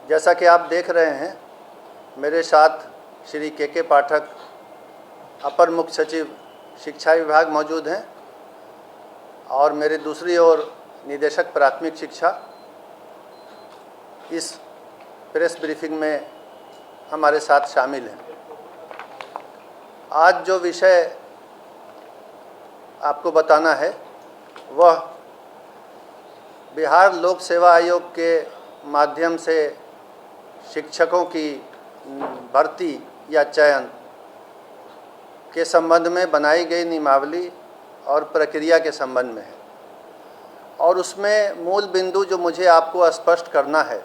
जैसा कि आप देख रहे हैं, मेरे साथ श्री के पाठक, अपर मुख्य सचिव शिक्षा विभाग मौजूद हैं और मेरे दूसरी ओर निदेशक प्राथमिक शिक्षा इस प्रेस ब्रीफिंग में हमारे साथ शामिल हैं। आज जो विषय आपको बताना है वह बिहार लोक सेवा आयोग के माध्यम से शिक्षकों की भर्ती या चयन के संबंध में बनाई गई नियमावली और प्रक्रिया के संबंध में है। और उसमें मूल बिंदु जो मुझे आपको स्पष्ट करना है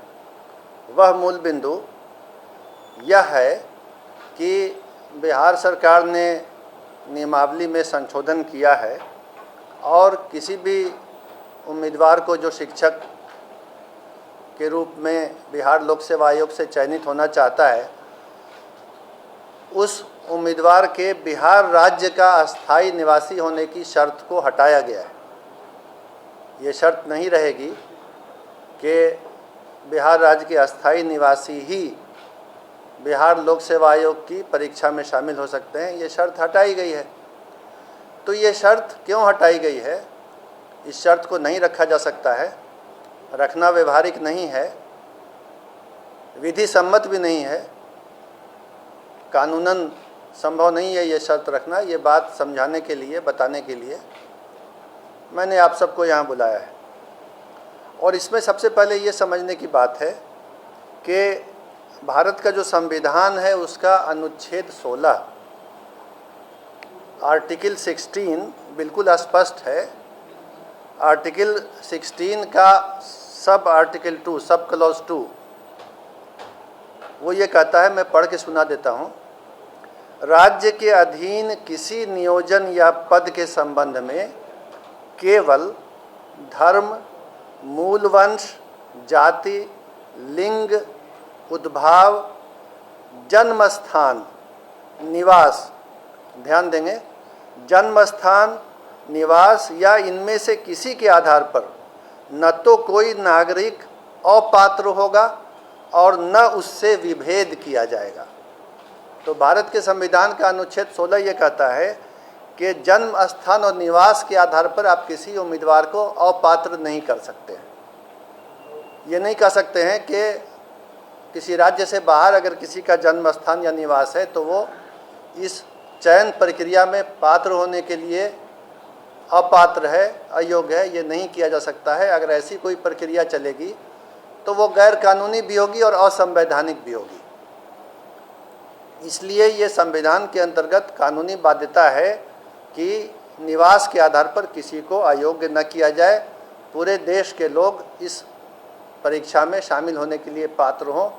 वह मूल बिंदु यह है कि बिहार सरकार ने नियमावली में संशोधन किया है और किसी भी उम्मीदवार को जो शिक्षक के रूप में बिहार लोक सेवा आयोग से चयनित होना चाहता है, उस उम्मीदवार के बिहार राज्य का अस्थायी निवासी होने की शर्त को हटाया गया है। ये शर्त नहीं रहेगी कि बिहार राज्य के अस्थायी निवासी ही बिहार लोक सेवा आयोग की परीक्षा में शामिल हो सकते हैं। ये शर्त हटाई गई है। तो ये शर्त क्यों हटाई गई है? इस शर्त को नहीं रखा जा सकता है, रखना व्यवहारिक नहीं है, विधि सम्मत भी नहीं है, कानूनन संभव नहीं है ये शर्त रखना। ये बात समझाने के लिए, बताने के लिए मैंने आप सबको यहाँ बुलाया है। और इसमें सबसे पहले ये समझने की बात है कि भारत का जो संविधान है उसका अनुच्छेद 16 आर्टिकल 16 बिल्कुल स्पष्ट है। आर्टिकल 16 का सब आर्टिकल 2, सब क्लॉज 2 वो ये कहता है, मैं पढ़ के सुना देता हूँ। राज्य के अधीन किसी नियोजन या पद के संबंध में केवल धर्म, मूल वंश, जाति, लिंग, उद्भाव, जन्म स्थान, निवास, ध्यान देंगे, जन्म स्थान, निवास या इनमें से किसी के आधार पर न तो कोई नागरिक अपात्र होगा और न उससे विभेद किया जाएगा। तो भारत के संविधान का अनुच्छेद 16 ये कहता है कि जन्म स्थान और निवास के आधार पर आप किसी उम्मीदवार को अपात्र नहीं कर सकते हैं। ये नहीं कह सकते हैं कि किसी राज्य से बाहर अगर किसी का जन्म स्थान या निवास है तो वो इस चयन प्रक्रिया में पात्र होने के लिए अपात्र है, अयोग्य है। ये नहीं किया जा सकता है। अगर ऐसी कोई प्रक्रिया चलेगी तो वो गैर कानूनी भी होगी और असंवैधानिक भी होगी। इसलिए ये संविधान के अंतर्गत कानूनी बाध्यता है कि निवास के आधार पर किसी को अयोग्य न किया जाए। पूरे देश के लोग इस परीक्षा में शामिल होने के लिए पात्र हों।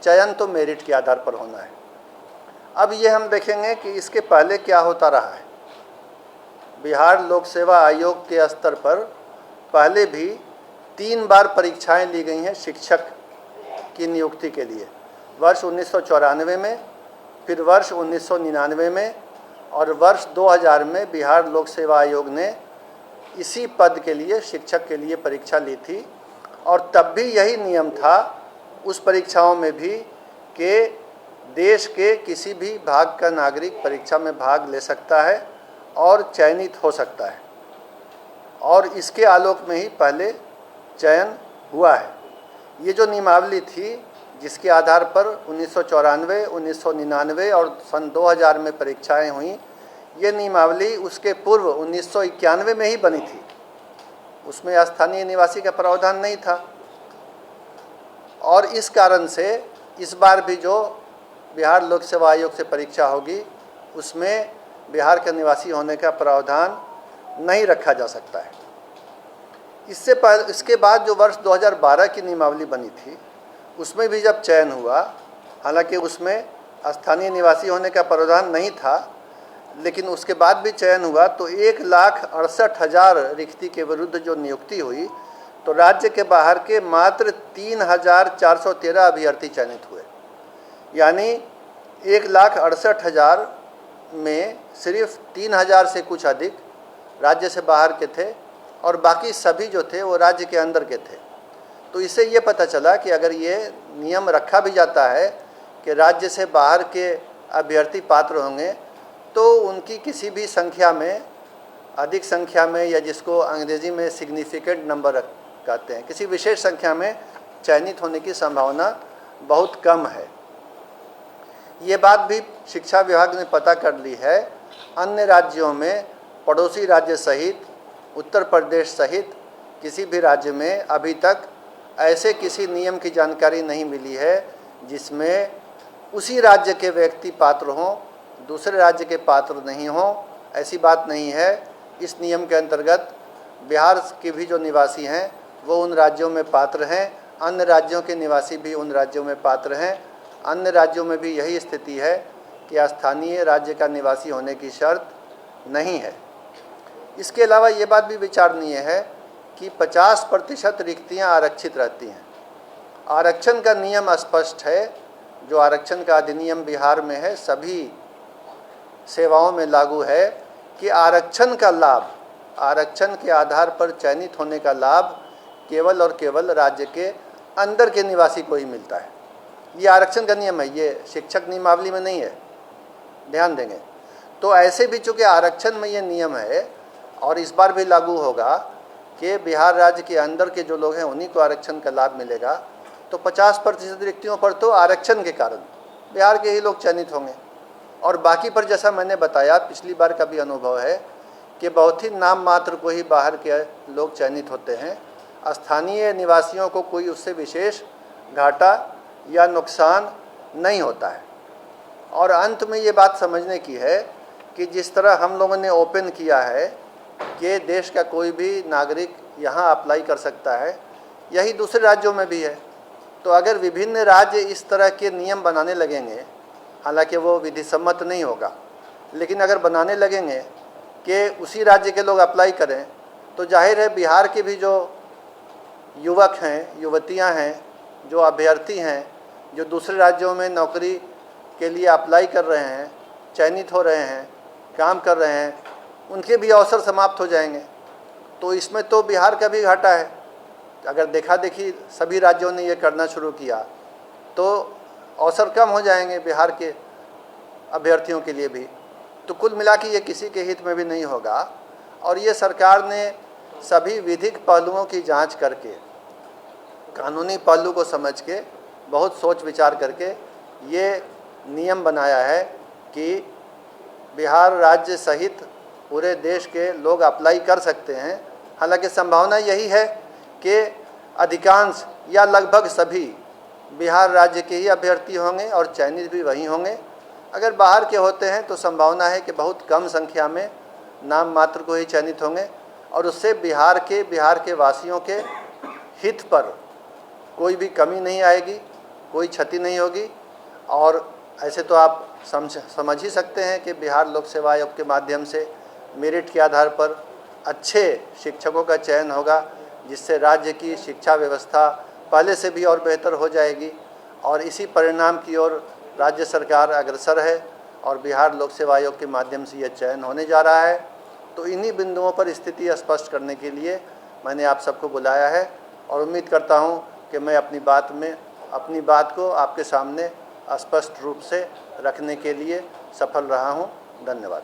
चयन तो मेरिट के आधार पर होना है। अब ये हम देखेंगे कि इसके पहले क्या होता रहा है। बिहार लोक सेवा आयोग के स्तर पर पहले भी 3 बार परीक्षाएं ली गई हैं शिक्षक की नियुक्ति के लिए। वर्ष 1994 में, फिर वर्ष 1999 में और वर्ष 2000 में बिहार लोक सेवा आयोग ने इसी पद के लिए, शिक्षक के लिए परीक्षा ली थी। और तब भी यही नियम था उस परीक्षाओं में भी कि देश के किसी भी भाग का नागरिक परीक्षा में भाग ले सकता है और चयनित हो सकता है। और इसके आलोक में ही पहले चयन हुआ है। ये जो नियमावली थी जिसके आधार पर 1994, 1999 और सन 2000 में परीक्षाएं हुई, ये नियमावली उसके पूर्व 1991 में ही बनी थी। उसमें स्थानीय निवासी का प्रावधान नहीं था। और इस कारण से इस बार भी जो बिहार लोक सेवा आयोग से परीक्षा होगी उसमें बिहार के निवासी होने का प्रावधान नहीं रखा जा सकता है। इसके बाद जो वर्ष 2012 की नियमावली बनी थी उसमें भी जब चयन हुआ, हालांकि उसमें स्थानीय निवासी होने का प्रावधान नहीं था, लेकिन उसके बाद भी चयन हुआ तो 1,68,000 रिक्ति के विरुद्ध जो नियुक्ति हुई तो राज्य के बाहर के मात्र 3,413 अभ्यर्थी चयनित हुए। यानी 1,68,000 में सिर्फ 3,000 से कुछ अधिक राज्य से बाहर के थे और बाकी सभी जो थे वो राज्य के अंदर के थे। तो इससे ये पता चला कि अगर ये नियम रखा भी जाता है कि राज्य से बाहर के अभ्यर्थी पात्र होंगे, तो उनकी किसी भी संख्या में, अधिक संख्या में, या जिसको अंग्रेजी में सिग्निफिकेंट नंबर कहते हैं, किसी विशेष संख्या में चयनित होने की संभावना बहुत कम है। ये बात भी शिक्षा विभाग ने पता कर ली है। अन्य राज्यों में, पड़ोसी राज्य सहित, उत्तर प्रदेश सहित किसी भी राज्य में अभी तक ऐसे किसी नियम की जानकारी नहीं मिली है जिसमें उसी राज्य के व्यक्ति पात्र हों, दूसरे राज्य के पात्र नहीं हों। ऐसी बात नहीं है। इस नियम के अंतर्गत बिहार के भी जो निवासी हैं वो उन राज्यों में पात्र हैं, अन्य राज्यों के निवासी भी उन राज्यों में पात्र हैं। अन्य राज्यों में भी यही स्थिति है कि स्थानीय राज्य का निवासी होने की शर्त नहीं है। इसके अलावा ये बात भी विचारणीय है कि 50% रिक्तियाँ आरक्षित रहती हैं। आरक्षण का नियम स्पष्ट है। जो आरक्षण का अधिनियम बिहार में है, सभी सेवाओं में लागू है कि आरक्षण का लाभ, आरक्षण के आधार पर चयनित होने का लाभ केवल और केवल राज्य के अंदर के निवासी को ही मिलता है। ये आरक्षण का नियम है, ये शिक्षक नियमावली में नहीं है, ध्यान देंगे। तो ऐसे भी चूँकि आरक्षण में ये नियम है और इस बार भी लागू होगा कि बिहार राज्य के अंदर के जो लोग हैं उन्हीं को आरक्षण का लाभ मिलेगा, तो 50% रिक्तियों पर तो आरक्षण के कारण बिहार के ही लोग चयनित होंगे। और बाकी पर जैसा मैंने बताया, पिछली बार का भी अनुभव है कि बहुत ही नाम मात्र को ही बाहर के लोग चयनित होते हैं। स्थानीय निवासियों को कोई उससे विशेष घाटा या नुकसान नहीं होता है। और अंत में ये बात समझने की है कि जिस तरह हम लोगों ने ओपन किया है कि देश का कोई भी नागरिक यहाँ अप्लाई कर सकता है, यही दूसरे राज्यों में भी है। तो अगर विभिन्न राज्य इस तरह के नियम बनाने लगेंगे, हालांकि वो विधि सम्मत नहीं होगा, लेकिन अगर बनाने लगेंगे कि उसी राज्य के लोग अप्लाई करें, तो जाहिर है बिहार के भी जो युवक हैं, युवतियां हैं, जो अभ्यर्थी हैं, जो दूसरे राज्यों में नौकरी के लिए अप्लाई कर रहे हैं, चयनित हो रहे हैं, काम कर रहे हैं, उनके भी अवसर समाप्त हो जाएंगे। तो इसमें तो बिहार का भी घाटा है। अगर देखा देखी सभी राज्यों ने ये करना शुरू किया तो अवसर कम हो जाएंगे बिहार के अभ्यर्थियों के लिए भी। तो कुल मिला के ये किसी के हित में भी नहीं होगा। और ये सरकार ने सभी विधिक पहलुओं की जांच करके, कानूनी पहलू को समझ के, बहुत सोच विचार करके ये नियम बनाया है कि बिहार राज्य सहित पूरे देश के लोग अप्लाई कर सकते हैं। हालांकि संभावना यही है कि अधिकांश या लगभग सभी बिहार राज्य के ही अभ्यर्थी होंगे और चयनित भी वही होंगे। अगर बाहर के होते हैं तो संभावना है कि बहुत कम संख्या में नाम मात्र को ही चयनित होंगे, और उससे बिहार के वासियों के हित पर कोई भी कमी नहीं आएगी, कोई क्षति नहीं होगी। और ऐसे तो आप समझ ही सकते हैं कि बिहार लोक सेवा आयोग के माध्यम से मेरिट के आधार पर अच्छे शिक्षकों का चयन होगा, जिससे राज्य की शिक्षा व्यवस्था पहले से भी और बेहतर हो जाएगी। और इसी परिणाम की ओर राज्य सरकार अग्रसर है और बिहार लोक सेवा आयोग के माध्यम से यह चयन होने जा रहा है। तो इन्हीं बिंदुओं पर स्थिति स्पष्ट करने के लिए मैंने आप सबको बुलाया है, और उम्मीद करता हूं कि मैं अपनी बात को आपके सामने स्पष्ट रूप से रखने के लिए सफल रहा हूं। धन्यवाद।